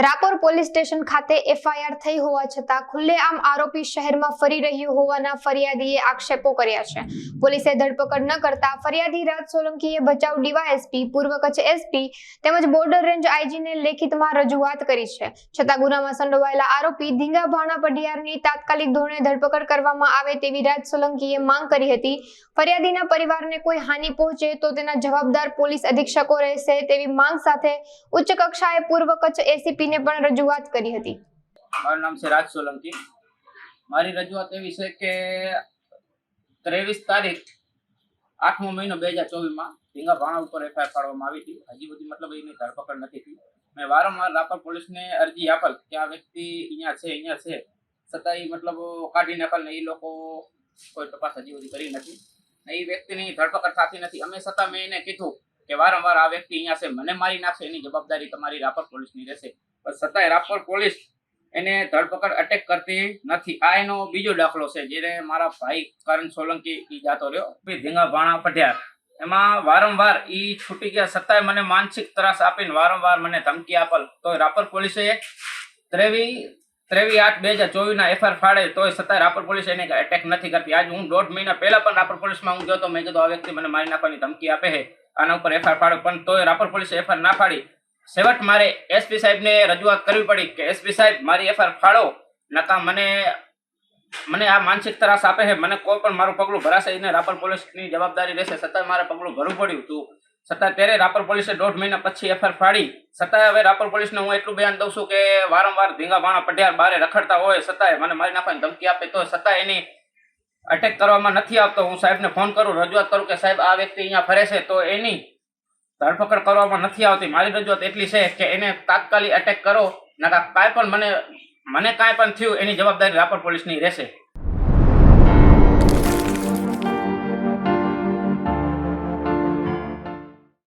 Rapar police station ખાતે FIR થઈ હોવા છતાં ખુલ્લેઆમ આરોપી શહેરમાં ફરી રહ્યો હોવાના ફરિયાદીએ આક્ષેપો કર્યા છે। પોલીસે ધરપકડ ન કરતા ફરિયાદી રાજ સોલંકીએ ભચાઉ ડીવાયએસપી, પૂર્વ કચ્છ એસપી તેમજ બોર્ડર રેન્જ આઈજીને લેખિતમાં રજૂઆત કરી છે, છતાં ગુનામાં સંડોવાયેલા આરોપી ધીંગા ભાણા પઢિયારની તાત્કાલિક ધોરણે ધરપકડ કરવામાં આવે તેવી રાજ સોલંકીએ માંગ કરી હતી। ફરિયાદીના પરિવારને કોઈ હાનિ પહોંચે તો તેના જવાબદાર પોલીસ અધિક્ષકો રહેશે તેવી માંગ સાથે ઉચ્ચ કક્ષાએ પૂર્વ કચ્છ એસીપી ने પણ રજૂઆત કરી હતી। મારું નામ છે રાજ સોલંકી। મારી રજૂઆત એવી છે કે 23 તારીખ 8મો મહિનો 2024 માં ધીંગા ભાણા ઉપર એફઆઈઆર પાડવામાં આવી હતી। હજી સુધી મતલબ એની ધરપકડ નથી થઈ। મેં વારંવાર રાપર પોલીસને અરજી આપેલ કે આ વ્યક્તિ અહીંયા છે છતાં મતલબ કાઢી નાખેલ ને એ લોકો કોઈ તપાસ હજી સુધી કરી નથી ને એ વ્યક્તિની ધરપકડ થતી નથી। અમે છતાં મેં એને કીધું કે વારંવાર આ વ્યક્તિ અહીંયા છે, મને મારી નાખશે, એની જવાબદારી તમારી રાપર પોલીસની રહેશે, પણ છતાંય રાપર પોલીસ એને ધરપકડ અટેક કરતી નથી। આ એનો બીજો દાખલો છે જ્યારે મારા ભાઈ કરણ સોલંકી ઈ જાતો રહ્યો ધીંગા ભાણા પઢિયાર, એમાં વારંવાર ઈ છૂટી ગયા છતાંય મને માનસિક ત્રાસ આપીને વારંવાર મને ધમકી આપેલ, તો રાપર પોલીસે 23/8/2024 ના એફઆઈઆર ફાડે તોય છતાંય રાપર પોલીસ એને અટેક નથી કરતી। આજ હું 1.5 મહિના પહેલા પણ રાપર પોલીસમાં હું ગયો તો મેં કીધું આ વ્યક્તિ મને મારી નાખવાની ધમકી આપે છે, આના ઉપર એફઆઈઆર ફાડો, પણ તોય રાપર પોલીસે એફઆઈઆર ના ફાડી। છેવટ મારે એસપી સાહેબને રજૂઆત કરવી પડી કે એસપી સાહેબ મારી એફઆઈઆર ફાડો, નકા મને આ માનસિક ત્રાસ આપે છે, મને કોઈ પણ મારું પગલું ભરાશે એને રાપર પોલીસની જવાબદારી રહેશે, છતાં મારે પગલું ભરવું પડ્યું હતું। છતાં ત્યારે રાપર પોલીસે 1.5 મહિના પછી એફઆઈઆર ફાડી, છતાં હવે રાપર પોલીસને હું એટલું બયાન દઉં છું કે વારંવાર ધીંગા ભાણા પઢિયાર બારે રખડતા હોય છતાંય મને મારી નાખવાની ધમકી આપે તો છતાં એની અટેક કરવામાં નથી આવતો। હું સાહેબને ફોન કરું, રજૂઆત કરું કે સાહેબ આ વ્યક્તિ અહીંયા ફરે છે તો એની ધરપકડ કરવામાં નથી આવતી। મારી રજૂઆત એટલી છે કે એને તાત્કાલિક અટેક કરો, નકા કાંઈ પણ મને કાંઈ પણ થયું એની જવાબદારી રાપર પોલીસની રહેશે।